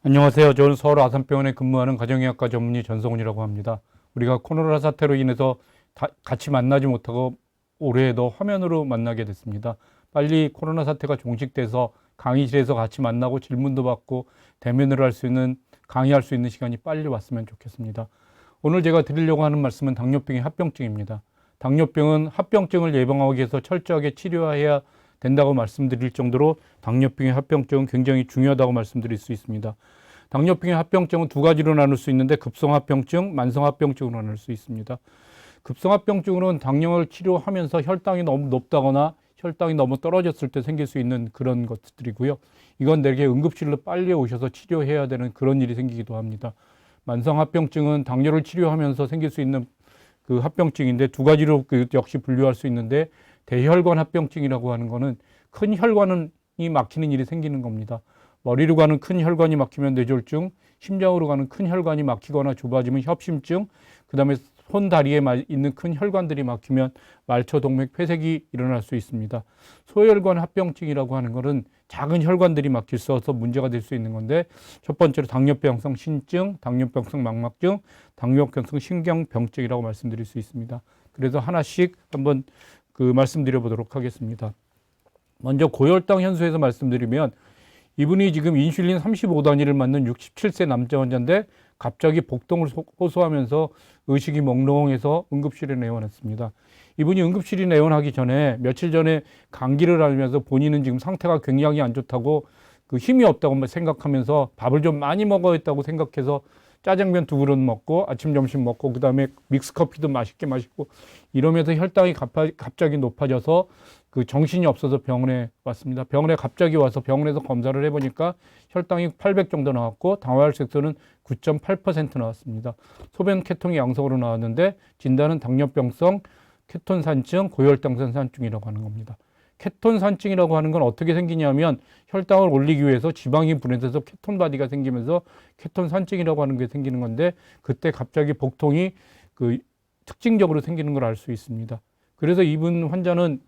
안녕하세요. 저는 서울 아산병원에 근무하는 가정의학과 전문의 전성훈이라고 합니다. 우리가 코로나 사태로 인해서 같이 만나지 못하고 올해에도 화면으로 만나게 됐습니다. 빨리 코로나 사태가 종식돼서 강의실에서 같이 만나고 질문도 받고 대면으로 할 수 있는, 강의할 수 있는 시간이 빨리 왔으면 좋겠습니다. 오늘 제가 드리려고 하는 말씀은 당뇨병의 합병증입니다. 당뇨병은 합병증을 예방하기 위해서 철저하게 치료해야 된다고 말씀드릴 정도로 당뇨병의 합병증은 굉장히 중요하다고 말씀드릴 수 있습니다. 당뇨병의 합병증은 두 가지로 나눌 수 있는데 급성합병증, 만성합병증으로 나눌 수 있습니다. 급성합병증으로는 당뇨를 치료하면서 혈당이 너무 높다거나 혈당이 너무 떨어졌을 때 생길 수 있는 그런 것들이고요. 이건 내게 응급실로 빨리 오셔서 치료해야 되는 그런 일이 생기기도 합니다. 만성합병증은 당뇨를 치료하면서 생길 수 있는 그 합병증인데 두 가지로 역시 분류할 수 있는데 대혈관 합병증이라고 하는 거는 큰 혈관이 막히는 일이 생기는 겁니다. 머리로 가는 큰 혈관이 막히면 뇌졸중, 심장으로 가는 큰 혈관이 막히거나 좁아지면 협심증, 그 다음에 손, 다리에 있는 큰 혈관들이 막히면 말초, 동맥, 폐색이 일어날 수 있습니다. 소혈관 합병증이라고 하는 것은 작은 혈관들이 막힐 수 있어서 문제가 될 수 있는 건데 첫 번째로 당뇨병성 신증, 당뇨병성 망막증, 당뇨병성 신경병증이라고 말씀드릴 수 있습니다. 그래서 하나씩 한번 말씀드려 보도록 하겠습니다. 먼저 고혈당 현수에서 말씀드리면 이분이 지금 인슐린 35단위를 맞는 67세 남자 환자인데 갑자기 복통을 호소하면서 의식이 몽롱해서 응급실에 내원했습니다. 이분이 응급실에 내원하기 전에 며칠 전에 감기를 앓으면서 본인은 지금 상태가 굉장히 안 좋다고 힘이 없다고 생각하면서 밥을 좀 많이 먹어야겠다고 생각해서 짜장면 2그릇 먹고 아침 점심 먹고 그다음에 믹스커피도 맛있게 마시고 이러면서 혈당이 갑자기 높아져서 정신이 없어서 병원에 왔습니다. 병원에 갑자기 와서 병원에서 검사를 해보니까 혈당이 800 정도 나왔고 당화혈색소는 9.8% 나왔습니다. 소변 케톤이 양성으로 나왔는데 진단은 당뇨병성 케톤산증, 고혈당성산증이라고 하는 겁니다. 케톤산증이라고 하는 건 어떻게 생기냐면 혈당을 올리기 위해서 지방이 분해돼서 케톤바디가 생기면서 케톤산증이라고 하는 게 생기는 건데 그때 갑자기 복통이 특징적으로 생기는 걸 알 수 있습니다. 그래서 이분 환자는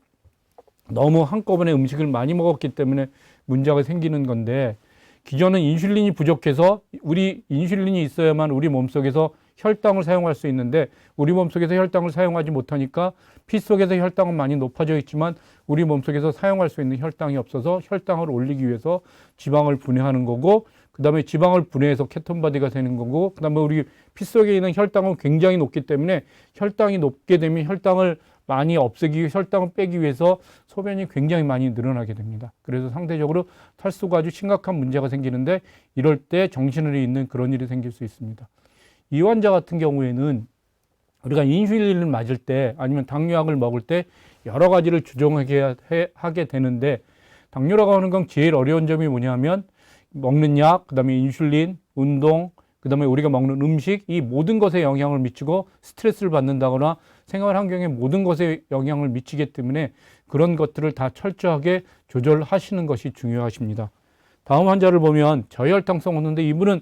너무 한꺼번에 음식을 많이 먹었기 때문에 문제가 생기는 건데 기존은 인슐린이 부족해서 우리 인슐린이 있어야만 우리 몸속에서 혈당을 사용할 수 있는데 우리 몸속에서 혈당을 사용하지 못하니까 피 속에서 혈당은 많이 높아져 있지만 우리 몸속에서 사용할 수 있는 혈당이 없어서 혈당을 올리기 위해서 지방을 분해하는 거고 그 다음에 지방을 분해해서 케톤바디가 되는 거고 그 다음에 우리 피 속에 있는 혈당은 굉장히 높기 때문에 혈당이 높게 되면 혈당을 많이 없애기, 혈당을 빼기 위해서 소변이 굉장히 많이 늘어나게 됩니다. 그래서 상대적으로 탈수가 아주 심각한 문제가 생기는데 이럴 때 정신을 잃는 그런 일이 생길 수 있습니다. 이 환자 같은 경우에는 우리가 인슐린을 맞을 때 아니면 당뇨약을 먹을 때 여러 가지를 조정하게 하게 되는데 당뇨라고 하는 건 제일 어려운 점이 뭐냐면 먹는 약, 그 다음에 인슐린, 운동, 그 다음에 우리가 먹는 음식 이 모든 것에 영향을 미치고 스트레스를 받는다거나 생활 환경에 모든 것에 영향을 미치기 때문에 그런 것들을 다 철저하게 조절하시는 것이 중요하십니다. 다음 환자를 보면 저혈당성 호르몬인데 이분은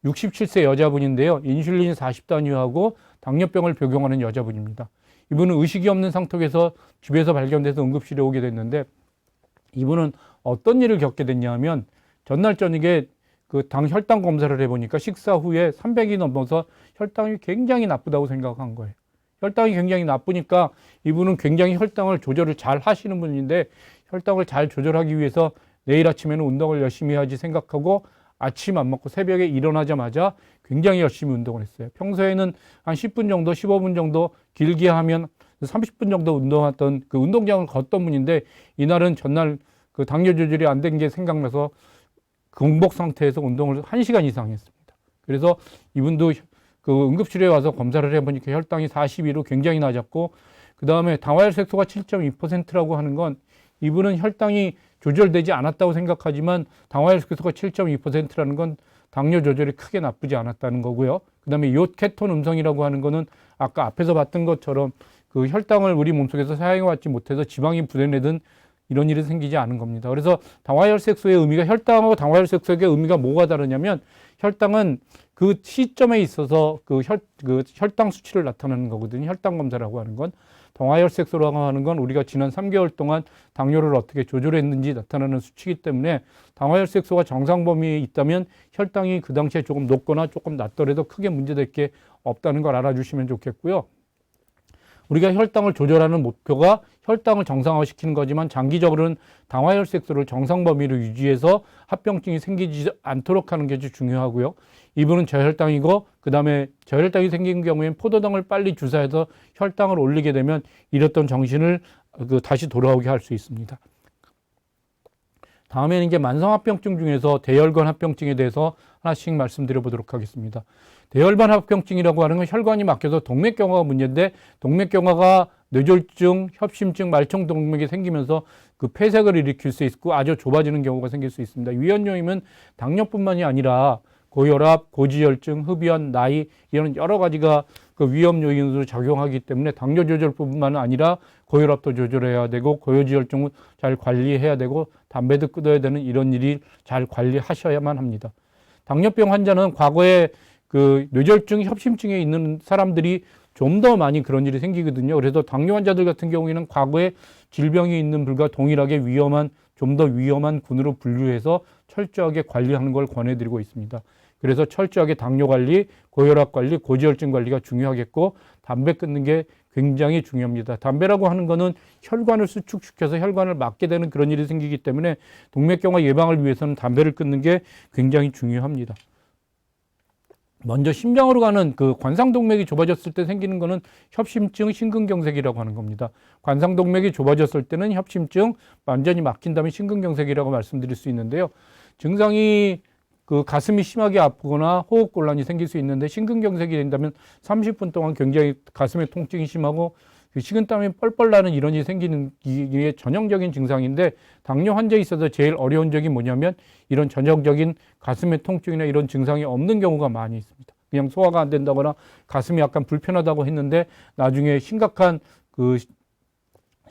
67세 여자분인데요. 인슐린 40단위하고 당뇨병을 복용하는 여자분입니다. 이분은 의식이 없는 상태에서 집에서 발견돼서 응급실에 오게 됐는데 이분은 어떤 일을 겪게 됐냐면 전날 저녁에 혈당 검사를 해보니까 식사 후에 300이 넘어서 혈당이 굉장히 나쁘다고 생각한 거예요. 혈당이 굉장히 나쁘니까 이분은 굉장히 혈당을 조절을 잘 하시는 분인데 혈당을 잘 조절하기 위해서 내일 아침에는 운동을 열심히 해야지 생각하고 아침 안 먹고 새벽에 일어나자마자 굉장히 열심히 운동을 했어요. 평소에는 한 10분 정도, 15분 정도 길게 하면 30분 정도 운동했던 운동장을 걷던 분인데 이날은 전날 당뇨 조절이 안 된 게 생각나서 공복 상태에서 운동을 1시간 이상 했습니다. 그래서 이분도 응급실에 와서 검사를 해보니까 혈당이 42로 굉장히 낮았고 그 다음에 당화혈색소가 7.2%라고 하는 건 이분은 혈당이 조절되지 않았다고 생각하지만 당화혈색소가 7.2%라는 건 당뇨 조절이 크게 나쁘지 않았다는 거고요. 그 다음에 요케톤 음성이라고 하는 거는 아까 앞에서 봤던 것처럼 혈당을 우리 몸속에서 사용하지 못해서 지방이 분해되든 이런 일이 생기지 않은 겁니다. 그래서 당화혈색소의 의미가 혈당하고 당화혈색소의 의미가 뭐가 다르냐면 혈당은 그 시점에 있어서 혈당 수치를 나타내는 거거든요. 혈당 검사라고 하는 건. 동화혈색소라고 하는 건 우리가 지난 3개월 동안 당뇨를 어떻게 조절했는지 나타나는 수치이기 때문에 당화혈색소가 정상 범위에 있다면 혈당이 그 당시에 조금 높거나 조금 낮더라도 크게 문제될 게 없다는 걸 알아주시면 좋겠고요. 우리가 혈당을 조절하는 목표가 혈당을 정상화시키는 거지만 장기적으로는 당화혈색소를 정상 범위로 유지해서 합병증이 생기지 않도록 하는 게 중요하고요. 이분은 저혈당이고 그다음에 저혈당이 생긴 경우에는 포도당을 빨리 주사해서 혈당을 올리게 되면 잃었던 정신을 다시 돌아오게 할 수 있습니다. 다음에는 이제 만성합병증 중에서 대혈관 합병증에 대해서 하나씩 말씀드려 보도록 하겠습니다. 대혈관 합병증이라고 하는 건 혈관이 막혀서 동맥경화가 문제인데 동맥경화가 뇌졸중, 협심증, 말청동맥이 생기면서 그 폐색을 일으킬 수 있고 아주 좁아지는 경우가 생길 수 있습니다. 위험 요인은 당뇨뿐만이 아니라 고혈압, 고지혈증, 흡연, 나이 이런 여러 가지가 그 위험 요인으로 작용하기 때문에 당뇨 조절뿐만 아니라 고혈압도 조절해야 되고 고지혈증은 잘 관리해야 되고 담배도 끊어야 되는 이런 일이 잘 관리하셔야만 합니다. 당뇨병 환자는 과거에 그 뇌졸중, 협심증에 있는 사람들이 좀 더 많이 그런 일이 생기거든요. 그래서 당뇨 환자들 같은 경우에는 과거에 질병이 있는 분과 동일하게 위험한, 좀 더 위험한 군으로 분류해서 철저하게 관리하는 걸 권해드리고 있습니다. 그래서 철저하게 당뇨 관리, 고혈압 관리, 고지혈증 관리가 중요하겠고 담배 끊는 게 굉장히 중요합니다. 담배라고 하는 거는 혈관을 수축시켜서 혈관을 막게 되는 그런 일이 생기기 때문에 동맥경화 예방을 위해서는 담배를 끊는 게 굉장히 중요합니다. 먼저 심장으로 가는 그 관상동맥이 좁아졌을 때 생기는 거는 협심증, 심근경색이라고 하는 겁니다. 관상동맥이 좁아졌을 때는 협심증, 완전히 막힌다면 심근경색이라고 말씀드릴 수 있는데요. 증상이 그 가슴이 심하게 아프거나 호흡곤란이 생길 수 있는데 심근경색이 된다면 30분 동안 굉장히 가슴에 통증이 심하고 식은땀이 뻘뻘 나는 이런 일이 생기는 게 전형적인 증상인데 당뇨 환자에 있어서 제일 어려운 적이 뭐냐면 이런 전형적인 가슴의 통증이나 이런 증상이 없는 경우가 많이 있습니다. 그냥 소화가 안 된다거나 가슴이 약간 불편하다고 했는데 나중에 심각한 그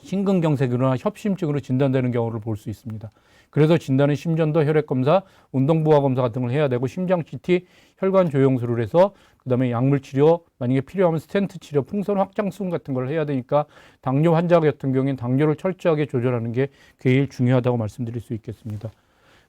심근경색이나 협심증으로 진단되는 경우를 볼 수 있습니다. 그래서 진단은 심전도, 혈액검사, 운동부하검사 같은 걸 해야 되고 심장 CT, 혈관 조영술을 해서 그다음에 약물 치료, 만약에 필요하면 스텐트 치료, 풍선 확장술 같은 걸 해야 되니까 당뇨 환자 같은 경우에는 당뇨를 철저하게 조절하는 게 제일 중요하다고 말씀드릴 수 있겠습니다.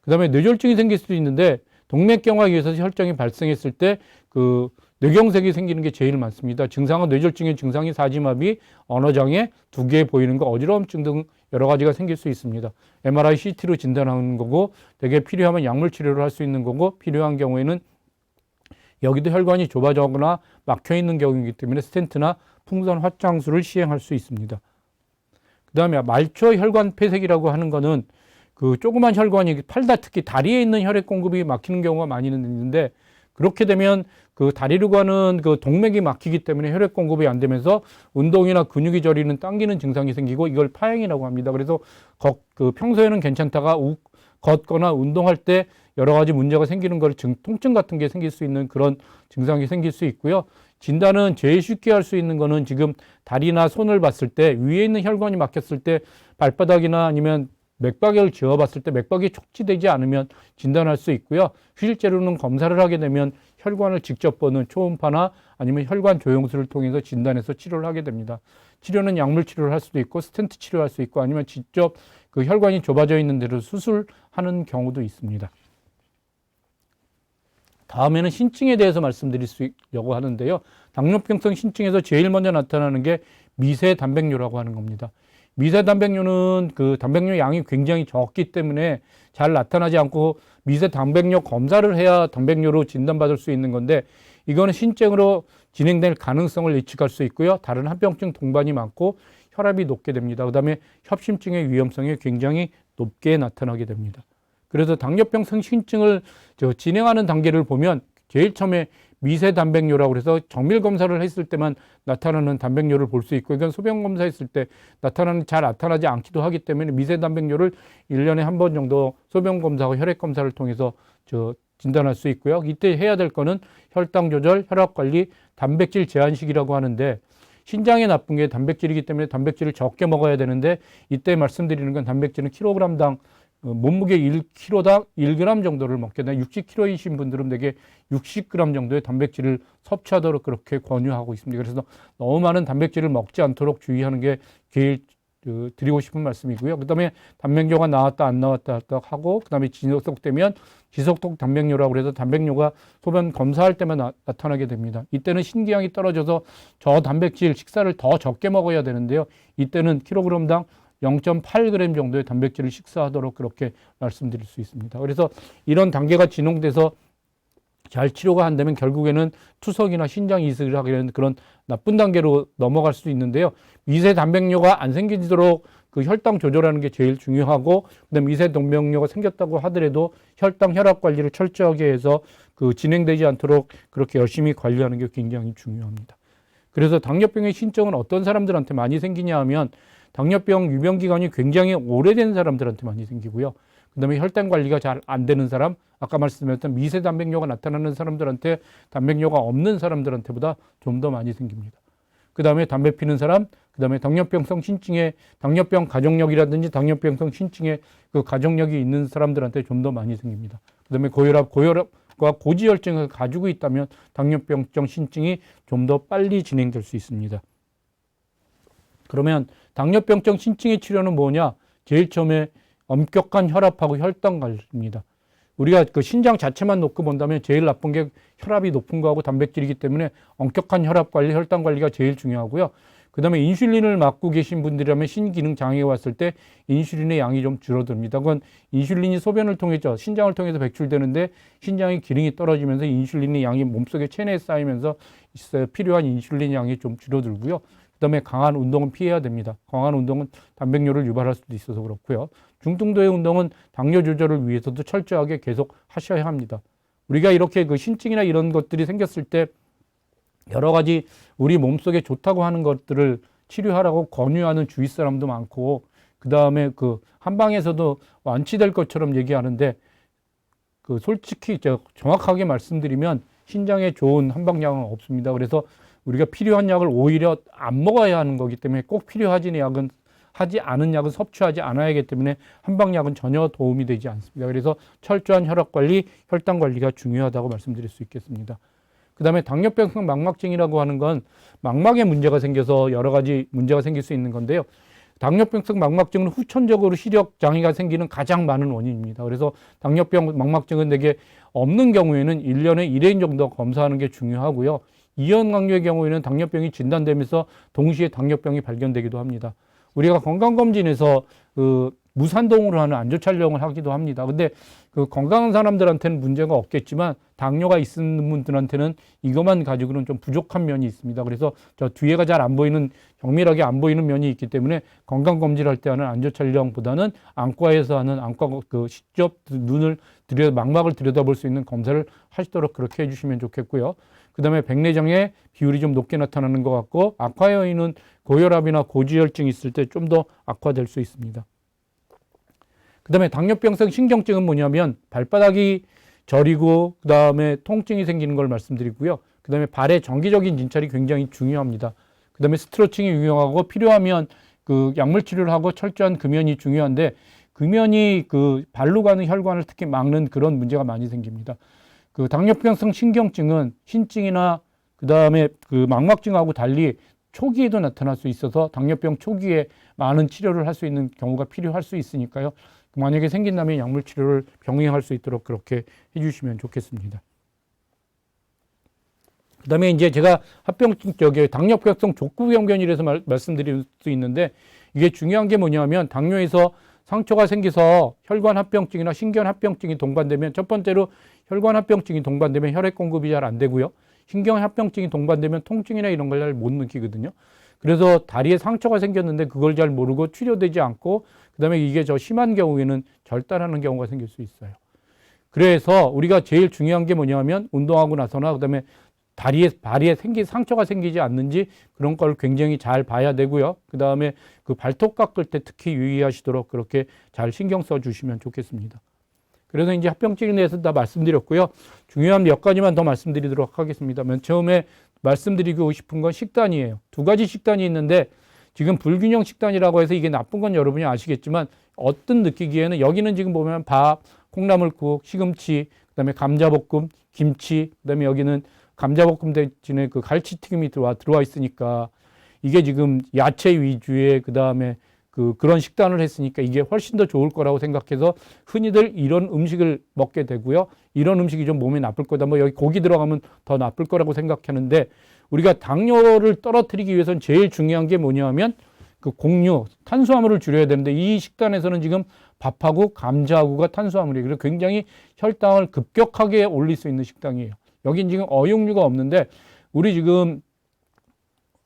그다음에 뇌졸중이 생길 수도 있는데 동맥경화에 의해서 혈증이 발생했을 때 그 뇌경색이 생기는 게 제일 많습니다. 증상은 뇌졸중의 증상이 사지마비, 언어장애, 두 개 보이는 거, 어지러움증 등 여러 가지가 생길 수 있습니다. MRI, CT로 진단하는 거고 되게 필요하면 약물 치료를 할 수 있는 거고 필요한 경우에는 여기도 혈관이 좁아져거나 막혀 있는 경우이기 때문에 스텐트나 풍선 확장술을 시행할 수 있습니다. 그 다음에 말초 혈관 폐색이라고 하는 거는 그 조그만 혈관이 팔다 특히 다리에 있는 혈액 공급이 막히는 경우가 많이 있는데 그렇게 되면 그 다리로 가는 그 동맥이 막히기 때문에 혈액 공급이 안 되면서 운동이나 근육이 저리는 당기는 증상이 생기고 이걸 파행이라고 합니다. 그래서 그 평소에는 괜찮다가 걷거나 운동할 때 여러 가지 문제가 생기는 걸 통증 같은 게 생길 수 있는 그런 증상이 생길 수 있고요. 진단은 제일 쉽게 할 수 있는 거는 지금 다리나 손을 봤을 때 위에 있는 혈관이 막혔을 때 발바닥이나 아니면 맥박을 지어봤을 때 맥박이 촉지되지 않으면 진단할 수 있고요. 실제로는 검사를 하게 되면 혈관을 직접 보는 초음파나 아니면 혈관 조영술을 통해서 진단해서 치료를 하게 됩니다. 치료는 약물 치료를 할 수도 있고 스텐트 치료할 수 있고 아니면 직접 그 혈관이 좁아져 있는 데로 수술하는 경우도 있습니다. 다음에는 신증에 대해서 말씀드리려고 하는데요. 당뇨병성 신증에서 제일 먼저 나타나는 게 미세 단백뇨라고 하는 겁니다. 미세 단백뇨는 그 단백뇨 양이 굉장히 적기 때문에 잘 나타나지 않고 미세 단백뇨 검사를 해야 단백뇨로 진단받을 수 있는 건데 이거는 신증으로 진행될 가능성을 예측할 수 있고요. 다른 합병증 동반이 많고 혈압이 높게 됩니다. 그다음에 협심증의 위험성이 굉장히 높게 나타나게 됩니다. 그래서 당뇨병성 신증을 진행하는 단계를 보면 제일 처음에 미세 단백뇨라고 해서 정밀 검사를 했을 때만 나타나는 단백뇨를 볼 수 있고 이건 소변 검사했을 때 잘 나타나지 않기도 하기 때문에 미세 단백뇨를 1년에 한 번 정도 소변 검사하고 혈액 검사를 통해서 진단할 수 있고요. 이때 해야 될 거는 혈당 조절, 혈압 관리, 단백질 제한식이라고 하는데 신장에 나쁜 게 단백질이기 때문에 단백질을 적게 먹어야 되는데 이때 말씀드리는 건 단백질은 킬로그램당 몸무게 1kg당 1g 정도를 먹게 되나 60kg이신 분들은 대개 60g 정도의 단백질을 섭취하도록 그렇게 권유하고 있습니다. 그래서 너무 많은 단백질을 먹지 않도록 주의하는 게 제일 드리고 싶은 말씀이고요. 그다음에 단백뇨가 나왔다 안 나왔다 하고 그다음에 지속되면 지속독 단백뇨라고 해서 단백뇨가 소변 검사할 때만 나타나게 됩니다. 이때는 신기량이 떨어져서 저 단백질 식사를 더 적게 먹어야 되는데요. 이때는 킬로그램당 0.8g 정도의 단백질을 식사하도록 그렇게 말씀드릴 수 있습니다. 그래서 이런 단계가 진행돼서 잘 치료가 안 되면 결국에는 투석이나 신장 이식을 하게 되는 그런 나쁜 단계로 넘어갈 수 있는데요. 미세 단백뇨가 안 생기도록 그 혈당 조절하는 게 제일 중요하고, 그다음에 미세 단백뇨가 생겼다고 하더라도 혈당 혈압 관리를 철저하게 해서 그 진행되지 않도록 그렇게 열심히 관리하는 게 굉장히 중요합니다. 그래서 당뇨병의 신증은 어떤 사람들한테 많이 생기냐 하면 당뇨병 유병 기간이 굉장히 오래된 사람들한테 많이 생기고요. 그다음에 혈당 관리가 잘 안 되는 사람, 아까 말씀드렸던 미세 단백뇨가 나타나는 사람들한테 단백뇨가 없는 사람들한테보다 좀 더 많이 생깁니다. 그다음에 담배 피는 사람, 그다음에 당뇨병성 신증에 당뇨병 가족력이라든지 당뇨병성 신증에 그 가족력이 있는 사람들한테 좀 더 많이 생깁니다. 그다음에 고혈압과 고지혈증을 가지고 있다면 당뇨병성 신증이 좀 더 빨리 진행될 수 있습니다. 그러면 당뇨병성 신증의 치료는 뭐냐? 제일 처음에 엄격한 혈압하고 혈당 관리입니다. 우리가 그 신장 자체만 놓고 본다면 제일 나쁜 게 혈압이 높은 거하고 단백질이기 때문에 엄격한 혈압 관리, 혈당 관리가 제일 중요하고요. 그 다음에 인슐린을 맞고 계신 분들이라면 신기능 장애가 왔을 때 인슐린의 양이 좀 줄어듭니다. 그건 인슐린이 소변을 통해서, 신장을 통해서 배출되는데 신장의 기능이 떨어지면서 인슐린의 양이 몸속에 체내에 쌓이면서 필요한 인슐린 양이 좀 줄어들고요. 그 다음에 강한 운동은 피해야 됩니다. 강한 운동은 단백뇨를 유발할 수도 있어서 그렇고요. 중등도의 운동은 당뇨 조절을 위해서도 철저하게 계속 하셔야 합니다. 우리가 이렇게 그 신증이나 이런 것들이 생겼을 때 여러 가지 우리 몸속에 좋다고 하는 것들을 치료하라고 권유하는 주위 사람도 많고, 그 다음에 그 한방에서도 완치될 것처럼 얘기하는데, 그 솔직히 제가 정확하게 말씀드리면 신장에 좋은 한방약은 없습니다. 그래서 우리가 필요한 약을 오히려 안 먹어야 하는 거기 때문에 꼭 필요하지 하지 않은 약은 섭취하지 않아야 하기 때문에 한방약은 전혀 도움이 되지 않습니다. 그래서 철저한 혈압 관리, 혈당 관리가 중요하다고 말씀드릴 수 있겠습니다. 그 다음에 당뇨병성 망막증이라고 하는 건 망막에 문제가 생겨서 여러 가지 문제가 생길 수 있는 건데요. 당뇨병성 망막증은 후천적으로 시력 장애가 생기는 가장 많은 원인입니다. 그래서 당뇨병 망막증은 되게 없는 경우에는 1년에 1회 정도 검사하는 게 중요하고요. 이형강류의 경우에는 당뇨병이 진단되면서 동시에 당뇨병이 발견되기도 합니다. 우리가 건강검진에서 그 무산동으로 하는 안조 촬영을 하기도 합니다. 근데 그 건강한 사람들한테는 문제가 없겠지만 당뇨가 있는 분들한테는 이것만 가지고는 좀 부족한 면이 있습니다. 그래서 저 뒤에가 잘 안 보이는, 정밀하게 안 보이는 면이 있기 때문에 건강검진할 때 하는 안조 촬영보다는 안과에서 하는 안과 그 직접 망막을 들여다볼 수 있는 검사를 하시도록 그렇게 해주시면 좋겠고요. 그 다음에 백내장의 비율이 좀 높게 나타나는 것 같고, 악화 요인은 고혈압이나 고지혈증이 있을 때 좀 더 악화될 수 있습니다. 그 다음에 당뇨병성 신경증은 뭐냐면 발바닥이 저리고 그 다음에 통증이 생기는 걸 말씀드리고요. 그 다음에 발의 정기적인 진찰이 굉장히 중요합니다. 그 다음에 스트레칭이 유용하고 필요하면 그 약물 치료를 하고 철저한 금연이 중요한데, 금연이 그 발로 가는 혈관을 특히 막는 그런 문제가 많이 생깁니다. 그 당뇨병성 신경증은 신증이나 그 다음에 그 망막증하고 달리 초기에도 나타날 수 있어서 당뇨병 초기에 많은 치료를 할 수 있는 경우가 필요할 수 있으니까요. 만약에 생긴다면 약물 치료를 병행할 수 있도록 그렇게 해주시면 좋겠습니다. 그 다음에 이제 제가 합병증 쪽에 당뇨병성 족구병변이라서 말씀드릴 수 있는데, 이게 중요한 게 뭐냐면 당뇨에서 상처가 생겨서 혈관 합병증이나 신경 합병증이 동반되면, 첫 번째로 혈관 합병증이 동반되면 혈액 공급이 잘 안 되고요. 신경 합병증이 동반되면 통증이나 이런 걸 잘 못 느끼거든요. 그래서 다리에 상처가 생겼는데 그걸 잘 모르고 치료되지 않고, 그 다음에 이게 저 심한 경우에는 절단하는 경우가 생길 수 있어요. 그래서 우리가 제일 중요한 게 뭐냐면 운동하고 나서나 그 다음에 발에 상처가 생기지 않는지 그런 걸 굉장히 잘 봐야 되고요. 그 다음에 그 발톱 깎을 때 특히 유의하시도록 그렇게 잘 신경 써 주시면 좋겠습니다. 그래서 이제 합병증에 대해서 다 말씀드렸고요. 중요한 몇 가지만 더 말씀드리도록 하겠습니다. 맨 처음에 말씀드리고 싶은 건 식단이에요. 두 가지 식단이 있는데, 지금 불균형 식단이라고 해서 이게 나쁜 건 여러분이 아시겠지만 어떤 느끼기에는 여기는 지금 보면 밥, 콩나물국, 시금치, 그다음에 감자볶음, 김치, 그다음에 여기는 감자볶음 대신에 그 갈치튀김이 들어와 있으니까 이게 지금 야채 위주의 그다음에 그런 식단을 했으니까 이게 훨씬 더 좋을 거라고 생각해서 흔히들 이런 음식을 먹게 되고요. 이런 음식이 좀 몸에 나쁠 거다. 뭐 여기 고기 들어가면 더 나쁠 거라고 생각하는데 우리가 당뇨를 떨어뜨리기 위해서는 제일 중요한 게 뭐냐면 그 곡류, 탄수화물을 줄여야 되는데 이 식단에서는 지금 밥하고 감자하고가 탄수화물이에요. 그래서 굉장히 혈당을 급격하게 올릴 수 있는 식당이에요. 여긴 지금 어육류가 없는데 우리 지금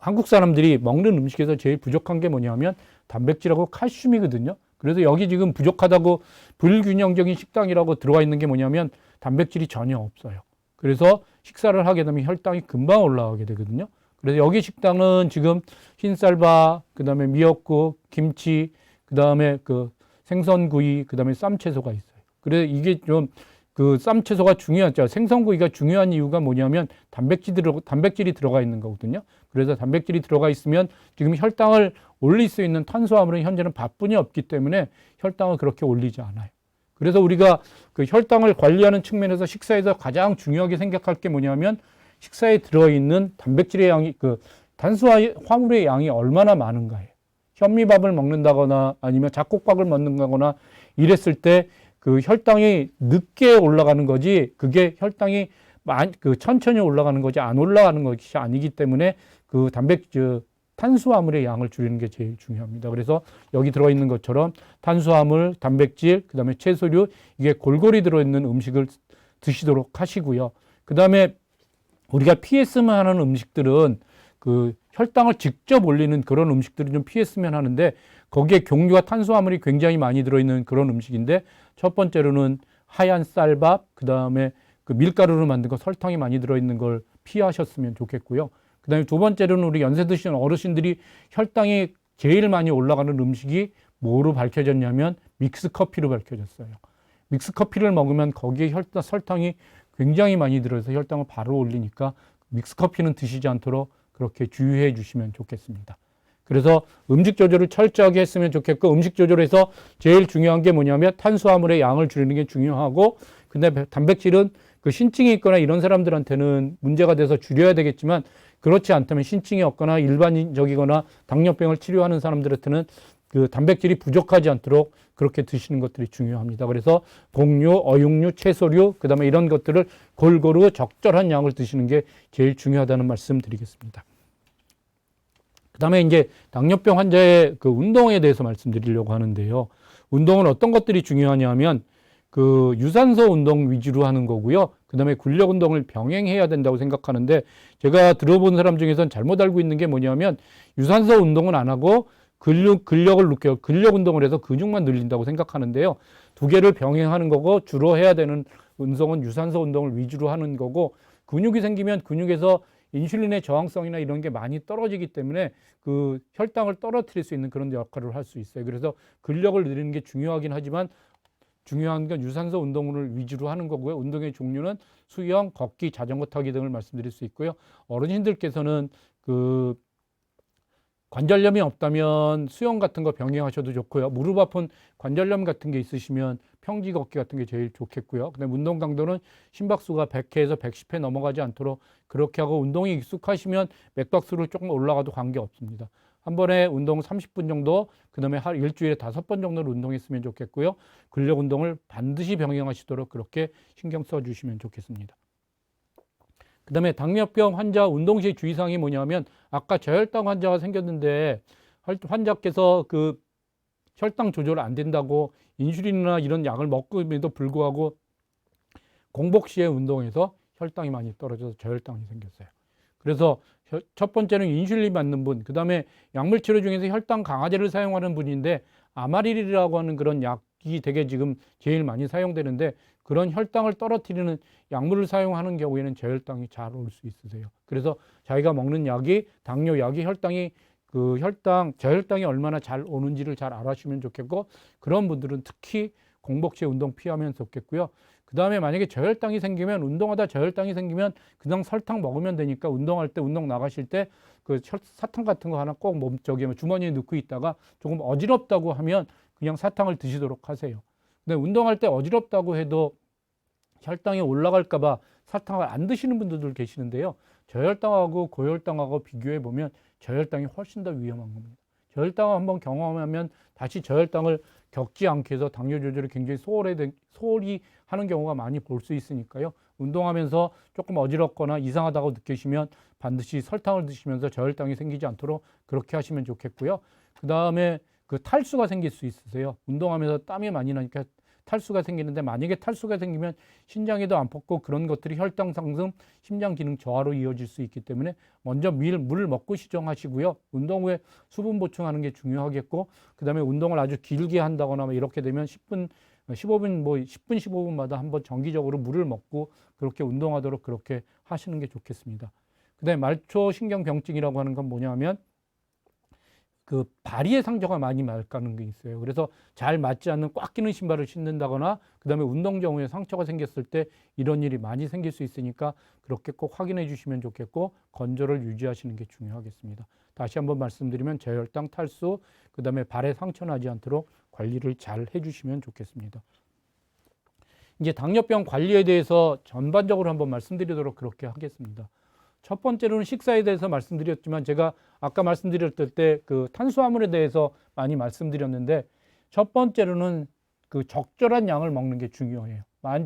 한국 사람들이 먹는 음식에서 제일 부족한 게 뭐냐면 단백질하고 칼슘이거든요. 그래서 여기 지금 부족하다고 불균형적인 식당이라고 들어가 있는 게 뭐냐면 단백질이 전혀 없어요. 그래서 식사를 하게 되면 혈당이 금방 올라가게 되거든요. 그래서 여기 식당은 지금 흰쌀밥, 그 다음에 미역국, 김치, 그 다음에 그 생선구이, 그 다음에 쌈채소가 있어요. 그래서 이게 좀 그 쌈채소가 중요하죠. 생선구이가 중요한 이유가 뭐냐면 단백질이 들어가 있는 거거든요. 그래서 단백질이 들어가 있으면 지금 혈당을 올릴 수 있는 탄수화물은 현재는 밥뿐이 없기 때문에 혈당을 그렇게 올리지 않아요. 그래서 우리가 그 혈당을 관리하는 측면에서 식사에서 가장 중요하게 생각할 게 뭐냐면 식사에 들어있는 단백질의 양이 탄수화물의 양이 얼마나 많은가예요. 현미밥을 먹는다거나 아니면 잡곡밥을 먹는다거나 이랬을 때 그 혈당이 늦게 올라가는 거지 그게 혈당이 천천히 올라가는 거지 안 올라가는 것이 아니기 때문에 그 탄수화물의 양을 줄이는 게 제일 중요합니다. 그래서 여기 들어있는 것처럼 탄수화물, 단백질, 그 다음에 채소류 이게 골고루 들어있는 음식을 드시도록 하시고요. 그 다음에 우리가 피했으면 하는 음식들은 그 혈당을 직접 올리는 그런 음식들을 좀 피했으면 하는데 거기에 종류와 탄수화물이 굉장히 많이 들어있는 그런 음식인데 첫 번째로는 하얀 쌀밥, 그 다음에 그 밀가루로 만든 거 설탕이 많이 들어있는 걸 피하셨으면 좋겠고요. 그 다음에 두 번째로는 우리 연세 드시는 어르신들이 혈당이 제일 많이 올라가는 음식이 뭐로 밝혀졌냐면 믹스커피로 밝혀졌어요. 믹스커피를 먹으면 거기에 설탕이 굉장히 많이 들어서 혈당을 바로 올리니까 믹스커피는 드시지 않도록 그렇게 주의해 주시면 좋겠습니다. 그래서 음식 조절을 철저하게 했으면 좋겠고 음식 조절에서 제일 중요한 게 뭐냐면 탄수화물의 양을 줄이는 게 중요하고 근데 단백질은 그 신증이 있거나 이런 사람들한테는 문제가 돼서 줄여야 되겠지만 그렇지 않다면 신증이 없거나 일반적이거나 당뇨병을 치료하는 사람들한테는 그 단백질이 부족하지 않도록 그렇게 드시는 것들이 중요합니다. 그래서 곡류, 어육류, 채소류, 그 다음에 이런 것들을 골고루 적절한 양을 드시는 게 제일 중요하다는 말씀 드리겠습니다. 그 다음에 이제 당뇨병 환자의 그 운동에 대해서 말씀드리려고 하는데요. 운동은 어떤 것들이 중요하냐면 그 유산소 운동 위주로 하는 거고요. 그 다음에 근력 운동을 병행해야 된다고 생각하는데 제가 들어본 사람 중에서는 잘못 알고 있는 게 뭐냐면 유산소 운동은 안 하고 근력을 느껴요. 근력 운동을 해서 근육만 늘린다고 생각하는데요. 두 개를 병행하는 거고 주로 해야 되는 운동은 유산소 운동을 위주로 하는 거고 근육이 생기면 근육에서 인슐린의 저항성이나 이런 게 많이 떨어지기 때문에 그 혈당을 떨어뜨릴 수 있는 그런 역할을 할 수 있어요. 그래서 근력을 늘리는 게 중요하긴 하지만 중요한 건 유산소 운동을 위주로 하는 거고요. 운동의 종류는 수영, 걷기, 자전거 타기 등을 말씀드릴 수 있고요. 어르신들께서는 그 관절염이 없다면 수영 같은 거 병행하셔도 좋고요. 무릎 아픈 관절염 같은 게 있으시면 평지 걷기 같은 게 제일 좋겠고요. 그다음에 운동 강도는 심박수가 100회에서 110회 넘어가지 않도록 그렇게 하고 운동이 익숙하시면 맥박수를 조금 올라가도 관계없습니다. 한 번에 운동 30분 정도, 그다음에 일주일에 5번 정도를 운동했으면 좋겠고요. 근력 운동을 반드시 병행하시도록 그렇게 신경 써주시면 좋겠습니다. 그 다음에 당뇨병 환자 운동 시 주의사항이 뭐냐면 아까 저혈당 환자가 생겼는데 환자께서 그 혈당 조절 안 된다고 인슐린이나 이런 약을 먹음에도 불구하고 공복 시에 운동해서 혈당이 많이 떨어져서 저혈당이 생겼어요. 그래서 첫 번째는 인슐린 맞는 분, 그 다음에 약물 치료 중에서 혈당 강화제를 사용하는 분인데 아마릴이라고 하는 그런 약이 되게 지금 제일 많이 사용되는데 그런 혈당을 떨어뜨리는 약물을 사용하는 경우에는 저혈당이 잘 올 수 있으세요. 그래서 자기가 먹는 약이 당뇨 약이 저혈당이 얼마나 잘 오는지를 잘 알아주시면 좋겠고 그런 분들은 특히 공복시에 운동 피하면 좋겠고요. 그 다음에 만약에 저혈당이 생기면 운동하다 저혈당이 생기면 그냥 설탕 먹으면 되니까 운동할 때 운동 나가실 때 그 사탕 같은 거 하나 꼭 주머니에 넣고 있다가 조금 어지럽다고 하면 그냥 사탕을 드시도록 하세요. 근데 운동할 때 어지럽다고 해도 혈당이 올라갈까 봐 사탕을 안 드시는 분들도 계시는데요. 저혈당하고 고혈당하고 비교해 보면 저혈당이 훨씬 더 위험한 겁니다. 저혈당을 한번 경험하면 다시 저혈당을 겪지 않게 해서 당뇨 조절이 굉장히 소홀히 하는 경우가 많이 볼 수 있으니까요. 운동하면서 조금 어지럽거나 이상하다고 느끼시면 반드시 설탕을 드시면서 저혈당이 생기지 않도록 그렇게 하시면 좋겠고요. 그 다음에 그 탈수가 생길 수 있으세요. 운동하면서 땀이 많이 나니까 탈수가 생기는데, 만약에 탈수가 생기면 신장에도 안 뽑고 그런 것들이 혈당 상승, 심장 기능 저하로 이어질 수 있기 때문에 먼저 물을 먹고 시정하시고요. 운동 후에 수분 보충하는 게 중요하겠고, 그 다음에 운동을 아주 길게 한다거나 이렇게 되면 10분, 15분, 10분, 15분마다 한번 정기적으로 물을 먹고 그렇게 운동하도록 그렇게 하시는 게 좋겠습니다. 그 다음에 말초 신경병증이라고 하는 건 뭐냐면 그 발이의 상처가 많이 날 가능성이 있어요. 그래서 잘 맞지 않는 꽉 끼는 신발을 신는다거나 그다음에 운동 경우에 상처가 생겼을 때 이런 일이 많이 생길 수 있으니까 그렇게 꼭 확인해 주시면 좋겠고, 건조를 유지하시는 게 중요하겠습니다. 다시 한번 말씀드리면 저혈당, 탈수, 그다음에 발에 상처 나지 않도록 관리를 잘 해주시면 좋겠습니다. 이제 당뇨병 관리에 대해서 전반적으로 한번 말씀드리도록 그렇게 하겠습니다. 첫 번째로는 식사에 대해서 말씀드렸지만, 제가 아까 말씀드렸을 때 그 탄수화물에 대해서 많이 말씀드렸는데, 첫 번째로는 그 적절한 양을 먹는 게 중요해요.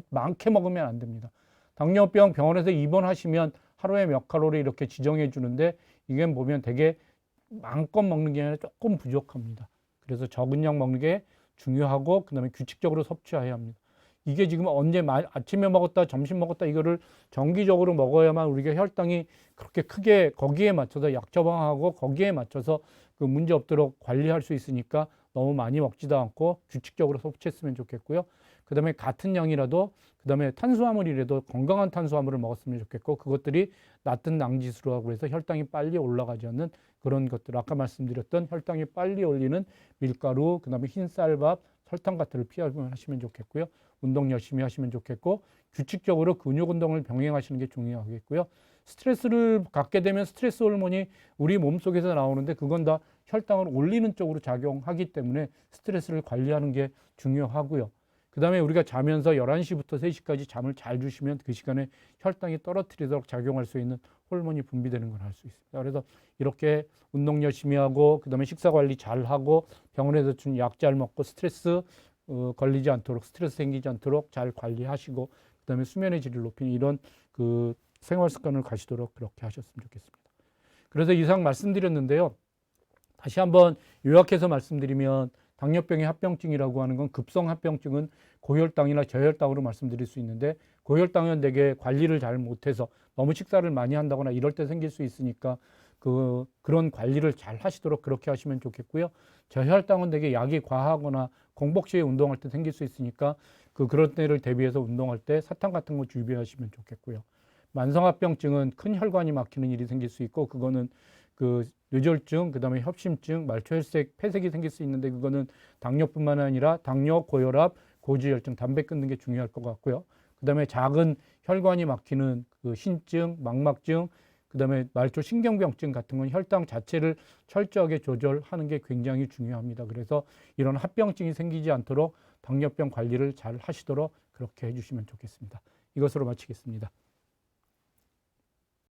많게 먹으면 안 됩니다. 당뇨병 병원에서 입원하시면 하루에 몇 칼로리 이렇게 지정해 주는데, 이게 보면 되게 마음껏 먹는 게 아니라 조금 부족합니다. 그래서 적은 양 먹는 게 중요하고, 그 다음에 규칙적으로 섭취해야 합니다. 이게 지금 언제 아침에 먹었다, 점심 먹었다, 이거를 정기적으로 먹어야만 우리가 혈당이 그렇게 크게 거기에 맞춰서 약 처방하고 거기에 맞춰서 그 문제 없도록 관리할 수 있으니까 너무 많이 먹지도 않고 규칙적으로 섭취했으면 좋겠고요. 그 다음에 같은 양이라도, 그 다음에 탄수화물이라도 건강한 탄수화물을 먹었으면 좋겠고, 그것들이 낮은 낭지수라고 해서 혈당이 빨리 올라가지 않는 그런 것들, 아까 말씀드렸던 혈당이 빨리 올리는 밀가루, 그 다음에 흰쌀밥, 설탕 같은 걸 피하시면 좋겠고요. 운동 열심히 하시면 좋겠고, 규칙적으로 근육 운동을 병행하시는 게 중요하겠고요. 스트레스를 갖게 되면 스트레스 호르몬이 우리 몸속에서 나오는데, 그건 다 혈당을 올리는 쪽으로 작용하기 때문에 스트레스를 관리하는 게 중요하고요. 그 다음에 우리가 자면서 11시부터 3시까지 잠을 잘 주시면 그 시간에 혈당이 떨어뜨리도록 작용할 수 있는 호르몬이 분비되는 걸 알 수 있습니다. 그래서 이렇게 운동 열심히 하고, 그 다음에 식사 관리 잘 하고, 병원에서 준 약 잘 먹고, 스트레스 걸리지 않도록, 스트레스 생기지 않도록 잘 관리하시고, 그 다음에 수면의 질을 높이는 이런 그 생활 습관을 가시도록 그렇게 하셨으면 좋겠습니다. 그래서 이상 말씀드렸는데요. 다시 한번 요약해서 말씀드리면, 당뇨병의 합병증이라고 하는 건, 급성 합병증은 고혈당이나 저혈당으로 말씀드릴 수 있는데, 고혈당은 되게 관리를 잘 못해서 너무 식사를 많이 한다거나 이럴 때 생길 수 있으니까 그런 관리를 잘 하시도록 그렇게 하시면 좋겠고요. 저혈당은 되게 약이 과하거나 공복 시에 운동할 때 생길 수 있으니까 그런 때를 대비해서 운동할 때 사탕 같은 거 준비하시면 좋겠고요. 만성합병증은 큰 혈관이 막히는 일이 생길 수 있고, 그거는 그 뇌졸중, 그 다음에 협심증, 말초혈색, 폐색이 생길 수 있는데, 그거는 당뇨뿐만 아니라 당뇨, 고혈압, 고지혈증, 담배 끊는 게 중요할 것 같고요. 그 다음에 작은 혈관이 막히는 그 신증, 망막증, 그 다음에 말초 신경병증 같은 건 혈당 자체를 철저하게 조절하는 게 굉장히 중요합니다. 그래서 이런 합병증이 생기지 않도록 당뇨병 관리를 잘 하시도록 그렇게 해주시면 좋겠습니다. 이것으로 마치겠습니다.